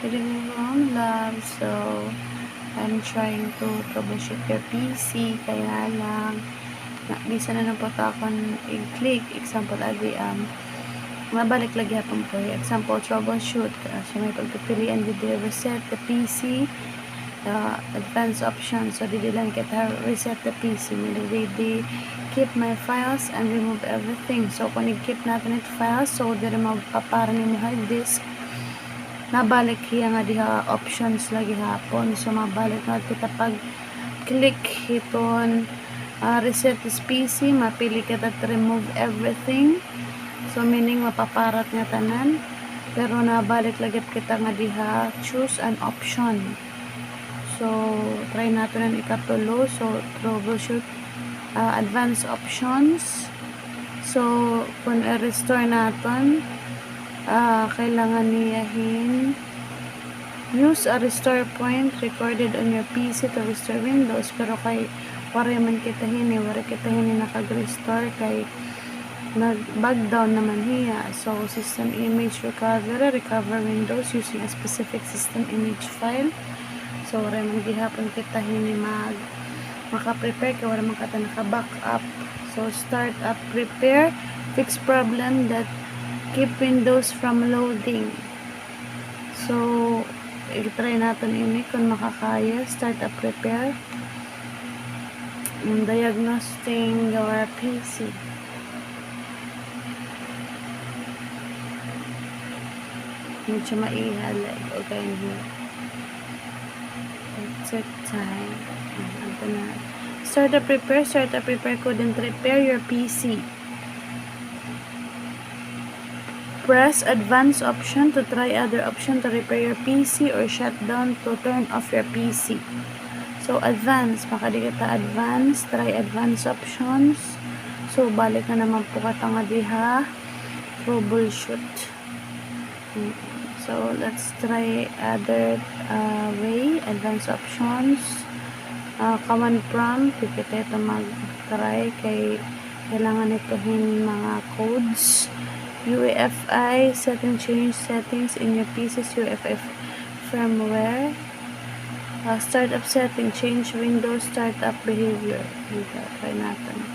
Hitting me wrong, love. So, I'm trying to troubleshoot your PC. Kaya lang, bisa na po akong i-click. Example, mabalik lagi hapon po. Example, troubleshoot. So, may pagpipilian dito reset the PC. Advanced options. So, dito lang kita reset the PC. Dito keep my files and remove everything. So, kung i-keep natin it files, so, dito magpaparan yung hard disk. Nabalik hiya nga diha options lagi hapon. So, mabalik na kita pag click hiton reset this PC. Mapili kita to remove everything. So, meaning mapaparat nga tanan. Pero, nabalik lagi kita nga diha choose an option. So, try natin ang ikatulo. So, troubleshoot advanced options. So, kung i-restore natin, kailangan niyahin use a restore point recorded on your PC to restore Windows. Pero kay wari man kita nakag-restore kay nag-bug down naman hiya. So, system image recover Windows using a specific system image file. So, wala man gihapon kita maka-prepare kaya wala man kata naka-backup. So, start up prepare fix problem that keep Windows from loading. So, i-try natin ini kung makakaya. Start up prepare diagnosing your PC. Medyo maihalay. Okay, here. Set time. Start up prepare couldn't repair your PC. Press advanced option to try other option to repair your PC or shut down to turn off your PC. So, advanced. Makadikita advanced. Try advanced options. So, balik na naman po katanga diha. Troubleshoot. So, let's try other way. Advanced options. Command prompt. Kita ito mag-try kay kailangan itohin mga codes. UEFI change settings in your PC's UEFI firmware. Startup setting, change Windows startup behavior. Try natin.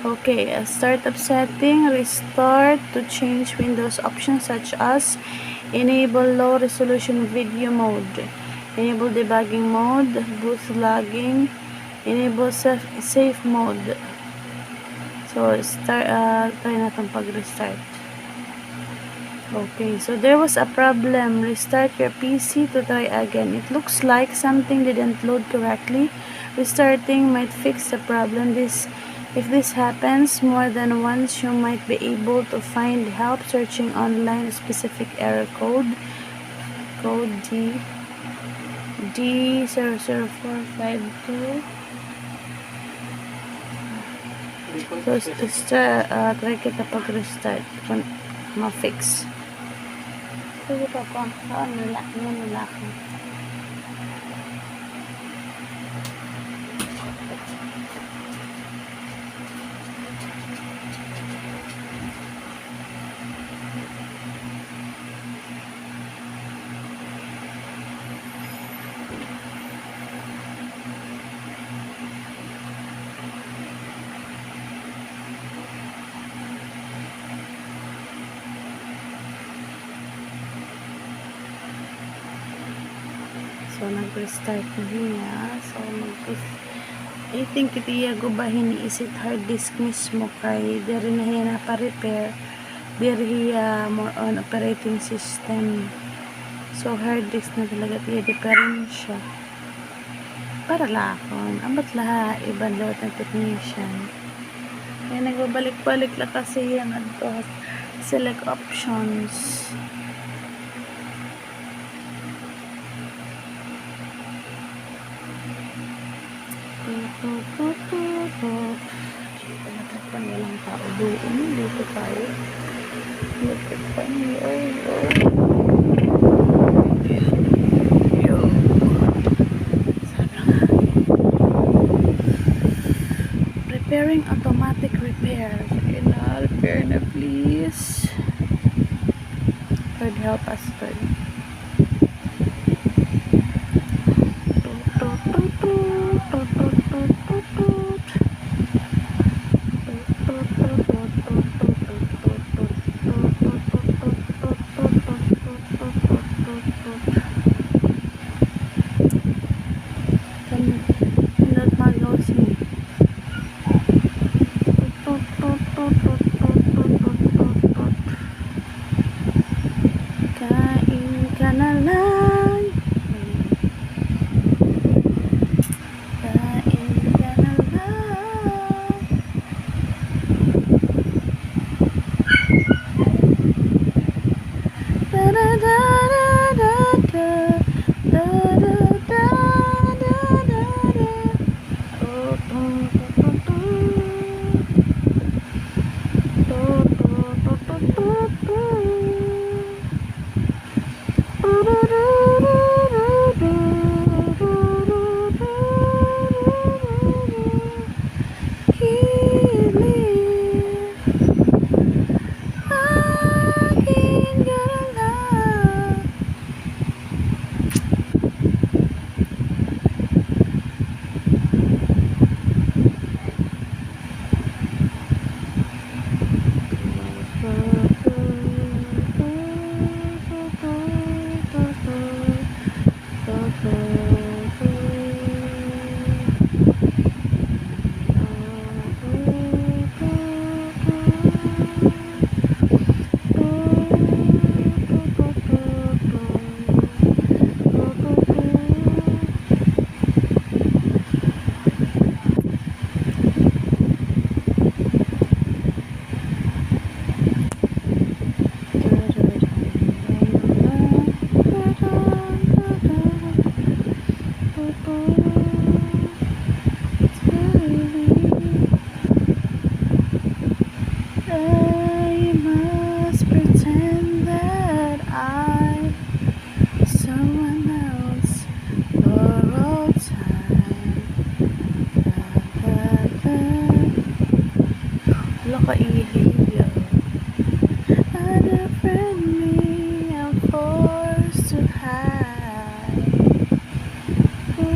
Okay, startup setting, restart to change Windows options such as enable low resolution video mode, enable debugging mode, booth logging, enable safe mode. So, try natin pag-restart. Okay, so there was a problem. Restart your PC to try again. It looks like something didn't load correctly. Restarting might fix the problem. If this happens more than once, you might be able to find help searching online specific error code. Code D00452. So, try kita pag-restart. Ma-fix. Sige pa po. Saan nila ako. So, nag-restart na niya. So, I think itiya gubahin isit hard disk mismo kay diri na hiya na pa-repair. Diri hiya more on operating system. So, hard disk na talaga tiya differential. Para lakon. Ambat laha ibandot ng technician. Kaya nagbabalik-balik lang kasi yan ato. Select options. Walang tao doon. Dito tayo. Lapit pa niyo. Preparing automatic repair. Sige na, repair na please. Lord help us, Lord. I must pretend that I'm someone else for all time. Da, da, da. Wala ka ihiya. Unfriend me, I'm forced to hide. Who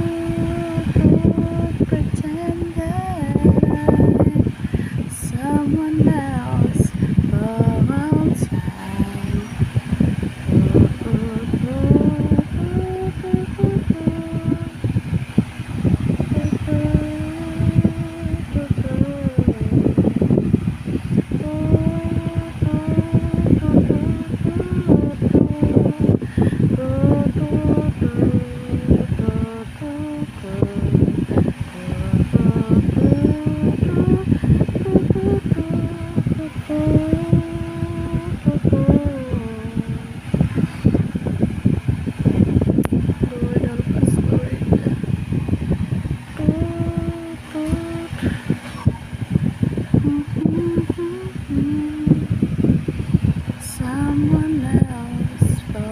could pretend that I'm someone else for all time? Lord, help us, Lord. Someone else for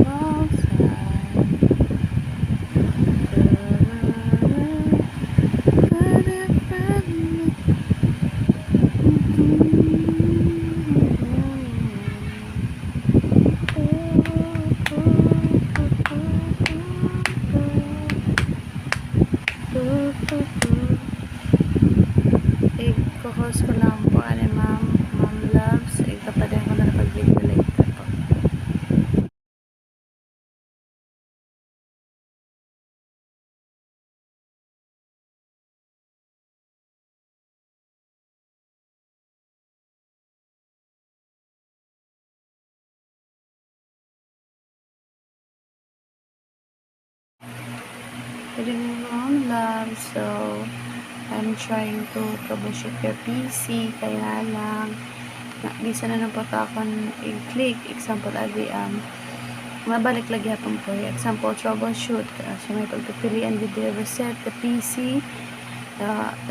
all time. But if i-host ko lang po ani Ma'am Loves. Ikapaday ko na pag-video later po. Good evening, Ma'am Loves. So, I'm trying to troubleshoot your PC. Kaya lang, bisa na po ito akong i-click. Example, mabalik lagi hapon po. Example, troubleshoot. So, may pagpipilian dito reset the PC.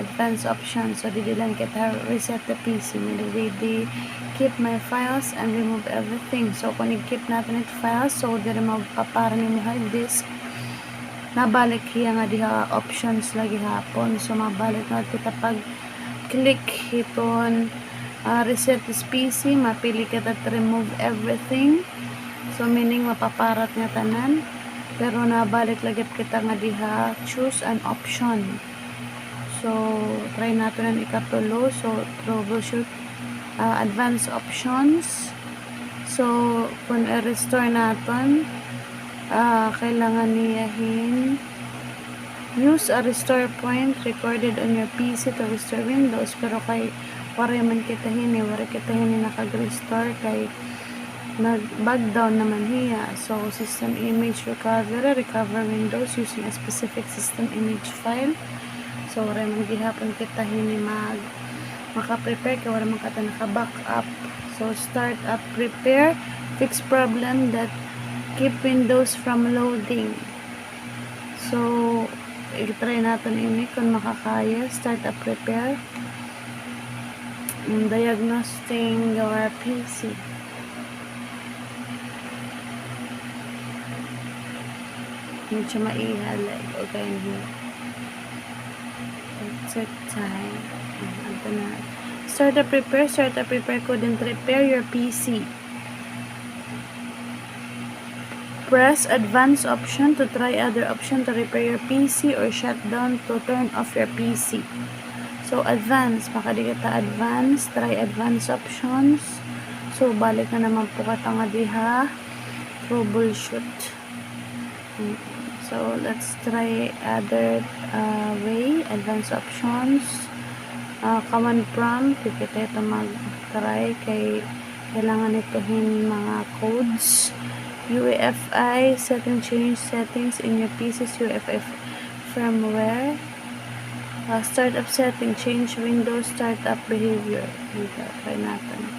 Advanced option. So, dito lang kita reset the PC. Maybe keep my files and remove everything. So, kung i-keep natin ito files, so, dito magpapara ni mo hard disk. Nabalik hiya nga diha options lagi hapon. So, mabalik na kita pag click hiton reset this PC. Mapili kita to remove everything. So, meaning mapaparat nga tanan. Pero nabalik lagi kita nga diha choose an option. So, try natin ang ikatulo. So, troubleshoot advanced options. So, kung i-restore natin, kailangan niyahin use a restore point recorded on your PC to restore Windows. Pero kay wari man kita hini nakag-restore kay nag-bug down naman hiya. So, system image recover Windows using a specific system image file. So, wari man gihapon kita hini maka-prepare kay wari man kata naka-backup. So, start up prepare fix problem that keep Windows from loading. So, i-try natin ini kung makakaya. Start up repair. Diagnosing your PC. Medyo maihalay. Okay, here. Set time. Ito na. Start up repair couldn't repair your PC. Press advanced option to try other option to repair your PC or shut down to turn off your PC. So, advance. Makadikita advance. Try advanced options. So, balik na naman po ka nga diha. Troubleshoot. So, let's try other way. Advanced options. Command prompt. Kita ito mag-try kay kailangan itohin mga codes. UEFI setting, change settings in your PC's UEFI firmware. Startup setting, change Windows startup behavior. Try natin.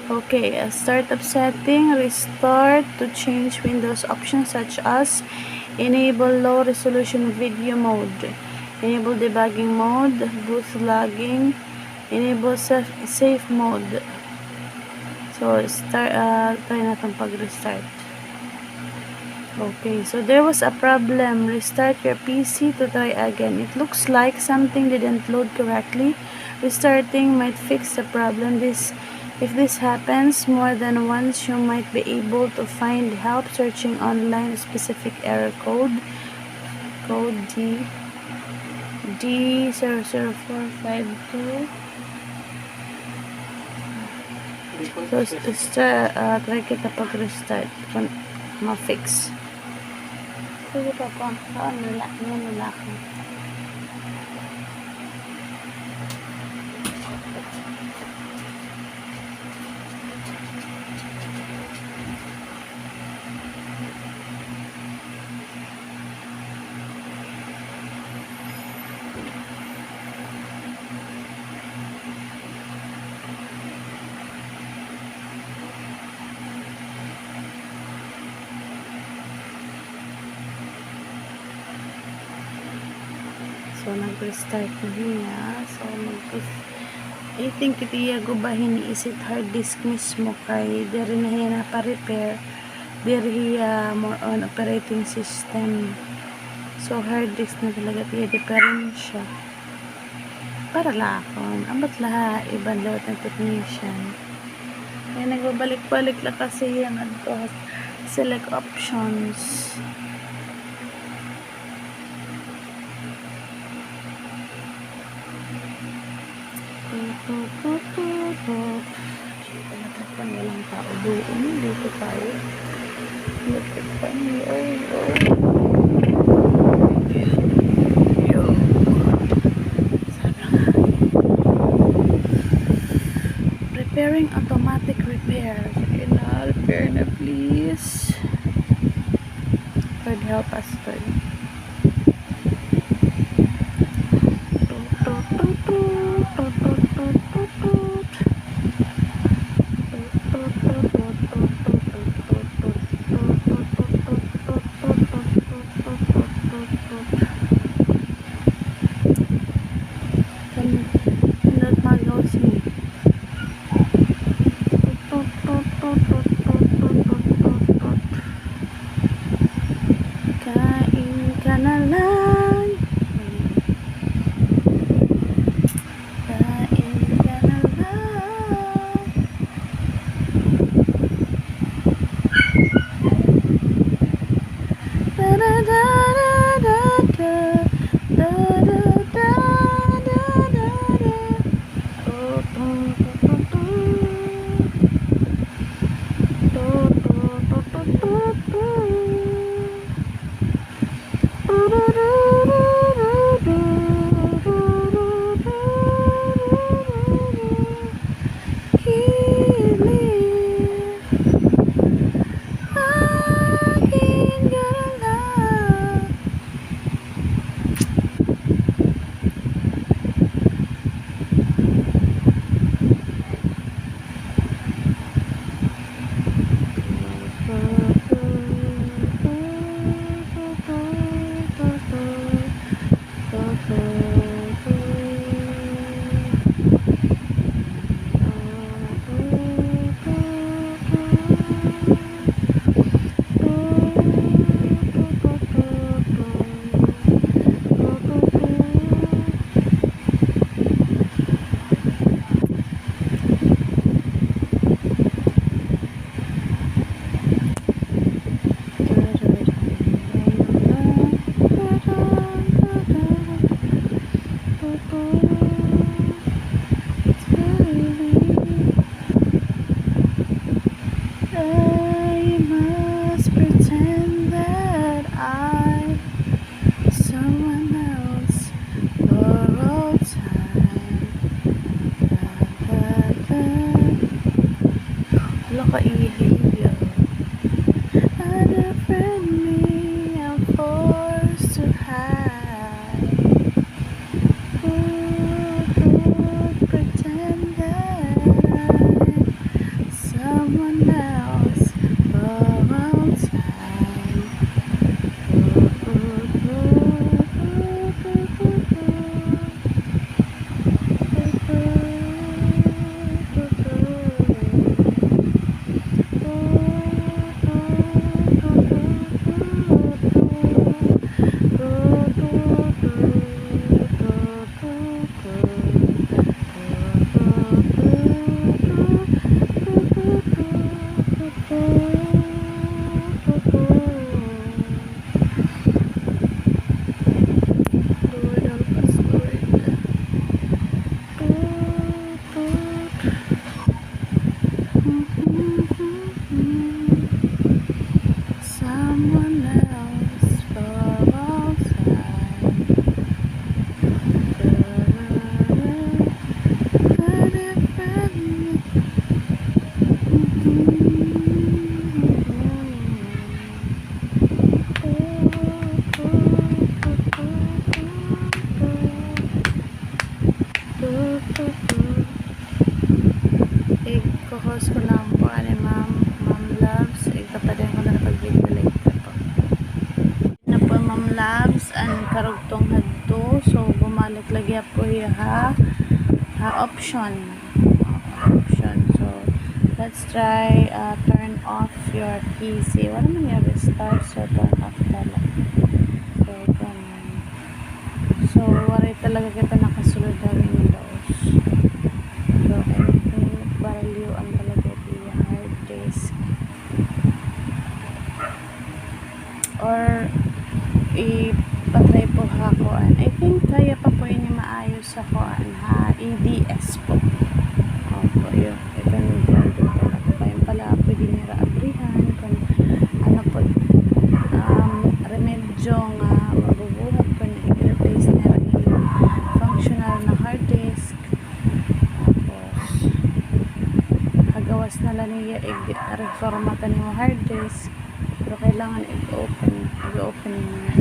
Okay, startup setting, restart to change Windows options such as enable low resolution video mode, enable debugging mode, boot logging, enable safe mode. So try natin pag-restart. Okay, so there was a problem. Restart your PC to try again. It looks like something didn't load correctly. Restarting might fix the problem. If this happens more than once, you might be able to find help searching online specific error code. Code D00452. So, try kita pag-restart. Ma-fix. Sige pa po. Saan nila ako. So, nag-restart na niya. So, I think itiya gubahin ni isit hard disk mismo kay diri na hiya na pa-repair. Diri hiya more on operating system. So, hard disk na talaga tiya repair siya. Para lakon. Ambat laha ibang lawat ng technician. Kaya nagbabalik-balik lang kasi yan ato. Select options. Walang tao doon. Dito tayo. Dito tayo. Repairing automatic repair. Repair na please. Could help us to. I must pretend that I'm someone else for all time. Wala ka ihiya. Unfriend me, I'm forced to hide. Who could pretend that I'm someone else for all time? Someone else for all time. I-co-host ko lang po ani Ma'am Loves. Ikapadin ko na napag-video later po. Na po Ma'am Loves, ang karugtong hadto. So, bumalik lagi po ha option. So, let's try turn off your PC. Wala man yung restart. So, turn off talaga. So, ganun. So, wala talaga kita nakasulod na Windows. So, anything value ang talaga yung hard disk. Or, i-patry po ha koan. I think kaya pa po yun yung maayos sa koan ha. EDS po. Opo, yun. Ito yung branded talaga. Kaya pala pwede nira abrihan. Kung ano po, remedyo nga mabubuhat po na i-replace nira yung functional na hard disk. Tapos, hagawas na lang niya i-reformatan yung hard disk. Pero kailangan i-open nyo na